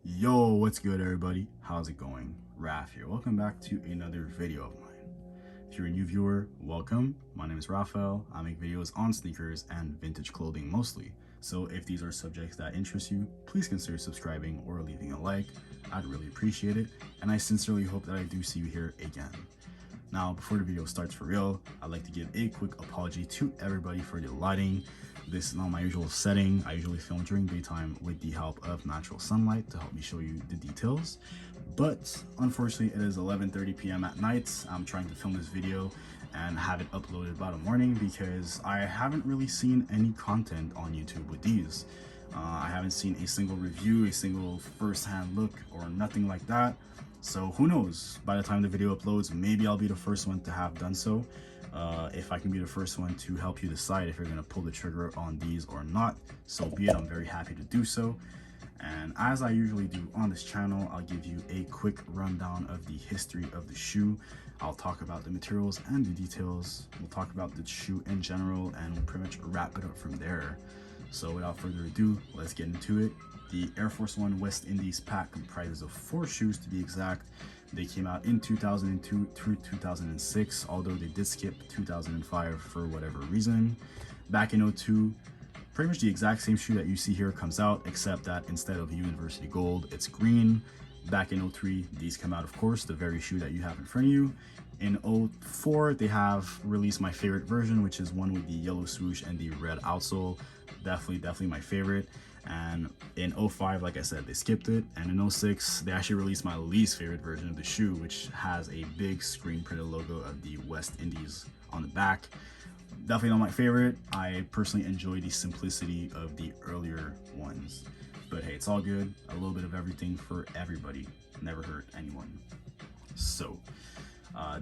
Yo, what's good everybody? How's it going? Raf here. Welcome back to another video of mine. If you're a new viewer, welcome. My name is Raphael. I make videos on sneakers and vintage clothing mostly. So if these are subjects that interest you, please consider subscribing or leaving a like. I'd really appreciate it. And I sincerely hope that I do see you here again. Now, before the video starts for real, I'd like to give a quick apology to everybody for the lighting. This is not my usual setting. I usually film during daytime with the help of natural sunlight to help me show you the details. But unfortunately, it is 11:30 p.m. at night. I'm trying to film this video and have it uploaded by the morning because I haven't really seen any content on YouTube with these. I haven't seen a single review, a single first-hand look, or nothing like that. So who knows, by the time the video uploads, maybe I'll be the first one to have done so. If I can be the first one to help you decide if you're going to pull the trigger on these or not, so be it. I'm very happy to do so. And as I usually do on this channel, I'll give you a quick rundown of the history of the shoe. I'll talk about the materials and the details. We'll talk about the shoe in general, and we'll pretty much wrap it up from there. So without further ado, let's get into it. The Air Force One West Indies pack comprises of 4 shoes to be exact. They came out in 2002 through 2006, although they did skip 2005 for whatever reason. Back in 02, pretty much the exact same shoe that you see here comes out, except that instead of University Gold, it's green. Back in 03, these come out, of course, the very shoe that you have in front of you. In 04, they have released my favorite version, which is one with the yellow swoosh and the red outsole. Definitely my favorite. And in 05, like I said, they skipped it. And in 06, they actually released my least favorite version of the shoe, which has a big screen printed logo of the West Indies on the back. Definitely not my favorite. I personally enjoy the simplicity of the earlier ones. But hey, it's all good. A little bit of everything for everybody. Never hurt anyone. So,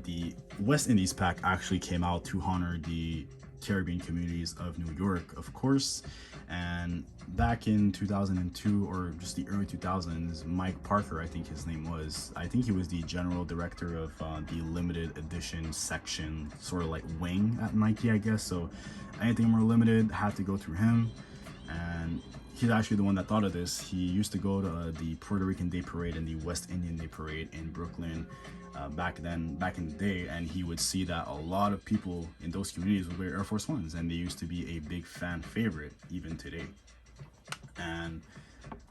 the West Indies pack actually came out to honor the Caribbean communities of New York, of course. And back in 2002, or just the early 2000s, Mike Parker, I think his name was, I think he was the general director of the limited edition section, sort of like wing at Nike, I guess. So anything more limited had to go through him. And he's actually the one that thought of this. He used to go to the Puerto Rican Day Parade and the West Indian Day Parade in Brooklyn back in the day, and he would see that a lot of people in those communities would wear Air Force Ones, and they used to be a big fan favorite even today. And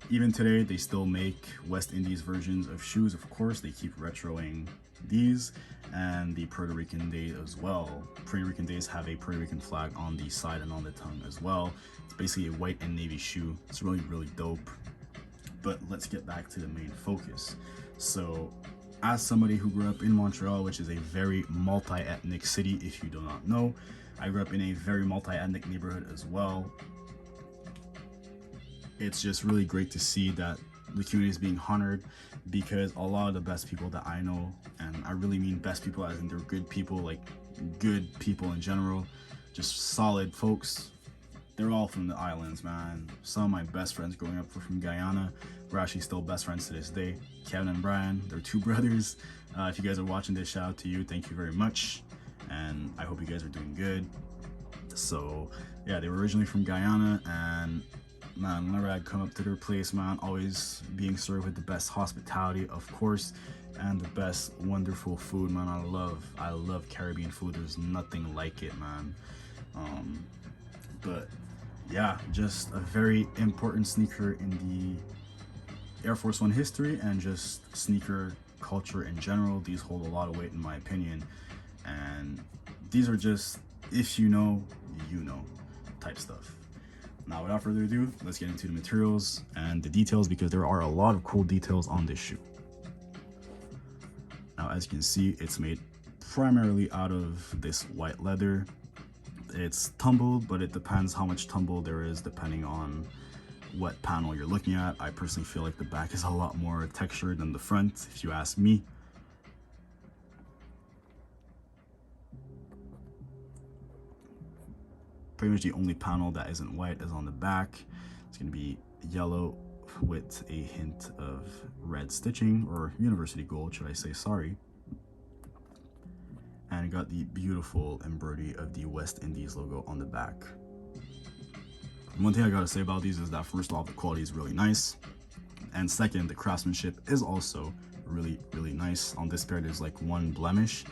even today, they still make West Indies versions of shoes. Of course, they keep retroing these, and the Puerto Rican Day as well. Puerto Rican Days have a Puerto Rican flag on the side and on the tongue as well. It's basically a white and navy shoe. It's really dope. But let's get back to the main focus. So, as somebody who grew up in Montreal, which is a very multi-ethnic city, if you do not know, I grew up in a very multi-ethnic neighborhood as well. It's just really great to see that the community is being honored, because a lot of the best people that I know, and I really mean best people as in they're good people, like good people in general, just solid folks, they're all from the islands, man. Some of my best friends growing up were from Guyana. We're actually still best friends to this day. Kevin and Brian, they're 2 brothers. If you guys are watching this, shout out to you. Thank you very much. And I hope you guys are doing good. So yeah, they were originally from Guyana, and man, whenever I'd come up to their place, man, always being served with the best hospitality, of course, and the best wonderful food, man. I love Caribbean food. There's nothing like it, man. But yeah, just a very important sneaker in the Air Force One history and just sneaker culture in general. These hold a lot of weight in my opinion, and these are just, if you know, you know type stuff. Now, without further ado, let's get into the materials and the details, because there are a lot of cool details on this shoe. Now, as you can see, it's made primarily out of this white leather. It's tumbled, but it depends how much tumble there is depending on what panel you're looking at. I personally feel like the back is a lot more textured than the front, if you ask me. Pretty much the only panel that isn't white is on the back. It's going to be yellow with a hint of red stitching, or University Gold, should I say, sorry. And it got the beautiful embroidery of the West Indies logo on the back. One thing I gotta say about these is that, first off, the quality is really nice. And second, the craftsmanship is also really nice. On this pair there's like one blemish,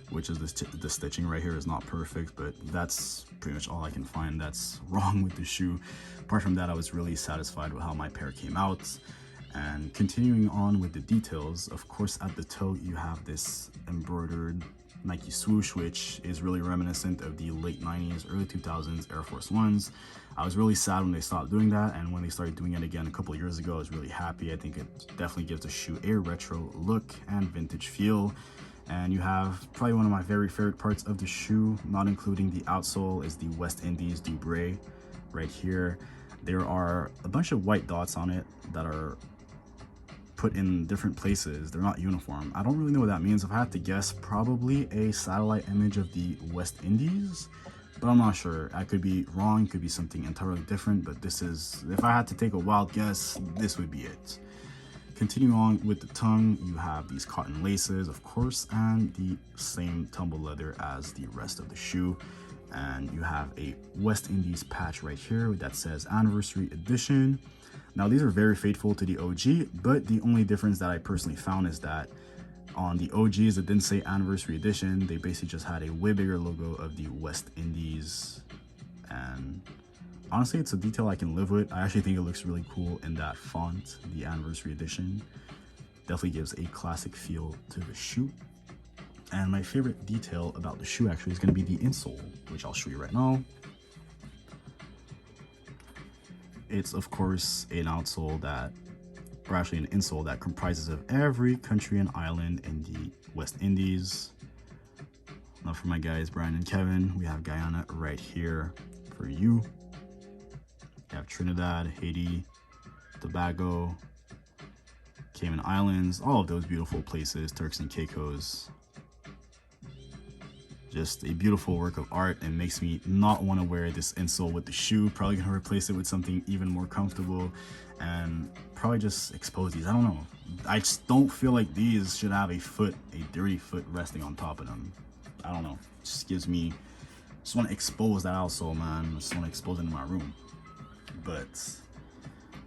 which is the stitching right here is not perfect, but that's pretty much all I can find that's wrong with the shoe. Apart from that, I was really satisfied with how my pair came out. And continuing on with the details, of course at the toe you have this embroidered Nike swoosh, which is really reminiscent of the late 90s, early 2000s Air Force Ones. I was really sad when they stopped doing that, and when they started doing it again a couple of years ago, I was really happy. I think it definitely gives the shoe a retro look and vintage feel. And you have probably one of my very favorite parts of the shoe, not including the outsole, is the West Indies Dubray right here. There are a bunch of white dots on it that are put in different places. They're not uniform. I don't really know what that means. If I had to guess, probably a satellite image of the West Indies, but I'm not sure. I could be wrong, could be something entirely different, but this is, if I had to take a wild guess, this would be it. Continuing on with the tongue, you have these cotton laces, of course, and the same tumble leather as the rest of the shoe. And you have a West Indies patch right here that says Anniversary Edition. Now these are very faithful to the OG, but the only difference that I personally found is that on the OGs it didn't say Anniversary Edition. They basically just had a way bigger logo of the West Indies, and honestly it's a detail I can live with. I actually think it looks really cool in that font, the Anniversary Edition. Definitely gives a classic feel to the shoe. And my favorite detail about the shoe actually is going to be the insole, which I'll show you right now. It's of course an outsole that, or actually an insole that comprises of every country and island in the West Indies. Now for my guys Brian and Kevin, we have Guyana right here for you. You have Trinidad, Haiti, Tobago, Cayman Islands, all of those beautiful places, Turks and Caicos. Just a beautiful work of art, and makes me not want to wear this insole with the shoe. Probably gonna replace it with something even more comfortable and probably just expose these. I don't know. I just don't feel like these should have a dirty foot resting on top of them. I don't know. It just gives me, just want to expose that outsole, man. I just want to expose it in my room. But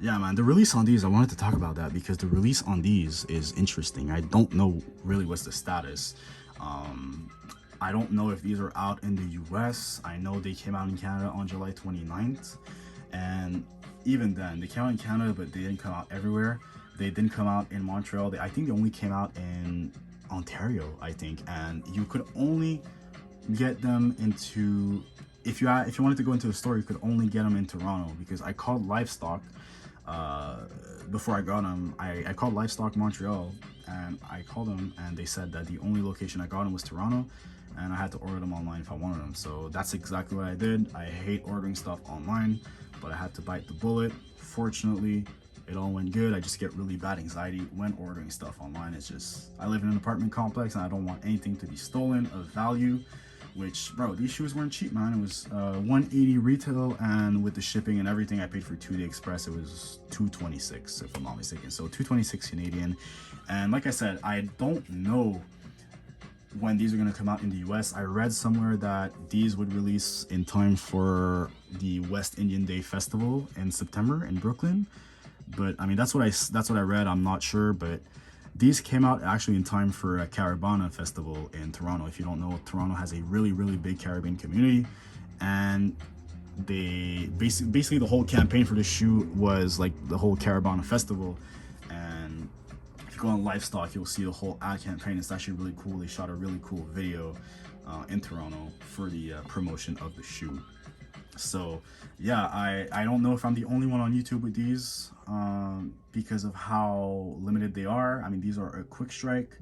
yeah, man, the release on these, I wanted to talk about that because the release on these is interesting. I don't know really what's the status. I don't know if these are out in the US. I know they came out in Canada on July 29th. And even then, they came out in Canada, but they didn't come out everywhere. They didn't come out in Montreal. I think they only came out in Ontario, I think. And you could only get them into, if you wanted to go into the store, you could only get them in Toronto, because I called Livestock before I got them. I called Livestock Montreal, and I called them, and they said that the only location I got them was Toronto, and I had to order them online if I wanted them. So that's exactly what I did. I hate ordering stuff online, but I had to bite the bullet. Fortunately, it all went good. I just get really bad anxiety when ordering stuff online. It's just, I live in an apartment complex and I don't want anything to be stolen of value, which, bro, these shoes weren't cheap, man. It was $180 retail, and with the shipping and everything I paid for 2-day express, it was $226 if I'm not mistaken. So $226 Canadian. And like I said, I don't know when these are going to come out in the US. I read somewhere that these would release in time for the West Indian Day Festival in September in Brooklyn. But I mean, that's what I read. I'm not sure, but these came out actually in time for a Caribana festival in Toronto. If you don't know, Toronto has a really big Caribbean community, and they basically the whole campaign for the shoe was like the whole Caribana festival. And if you go on Livestock, you'll see the whole ad campaign. It's actually really cool. They shot a really cool video in Toronto for the promotion of the shoe. So yeah, I don't know if I'm the only one on YouTube with these because of how limited they are. I mean, these are a quick strike,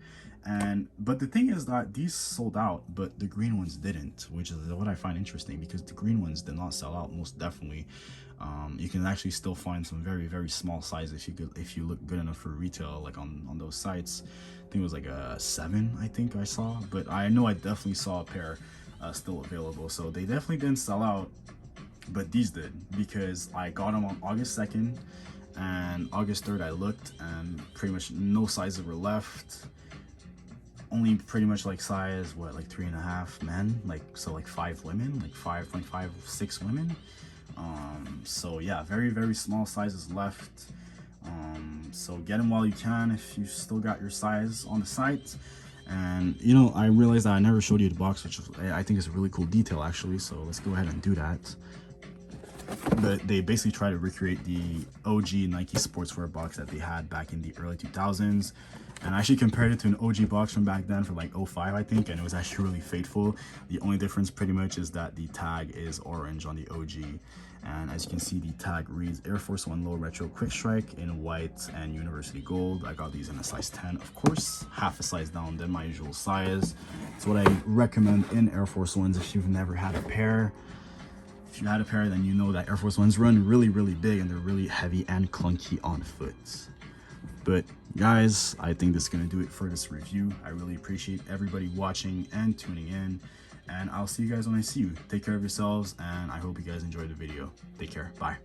but the thing is that these sold out, but the green ones didn't, which is what I find interesting, because the green ones did not sell out, most definitely. You can actually still find some very small size if you look good enough for retail, like on those sites. I think it was like a 7, I think I saw, but I know I definitely saw a pair still available. So they definitely didn't sell out, but these did, because I got them on August 2nd, and August 3rd I looked, and pretty much no sizes were left. Only pretty much like size, what, like 3.5 men, like, so like 5 women, like 5.5, 6 women. So yeah, very small sizes left. So get them while you can if you still got your size on the site. And you know, I realized that I never showed you the box, which I think is a really cool detail actually, so let's go ahead and do that. But they basically try to recreate the OG Nike sportswear box that they had back in the early 2000s, and I actually compared it to an OG box from back then for like 05 I think, and it was actually really faithful. The only difference pretty much is that the tag is orange on the OG, and as you can see, the tag reads Air Force One Low Retro Quick Strike in white and University Gold. I got these in a size 10, of course, half a size down than my usual size. It's what I recommend in Air Force Ones if you've never had a pair. If you had a pair, then you know that Air Force Ones run really, really big and they're really heavy and clunky on foot. But guys, I think this is gonna do it for this review. I really appreciate everybody watching and tuning in, and I'll see you guys when I see you. Take care of yourselves, and I hope you guys enjoyed the video. Take care. Bye.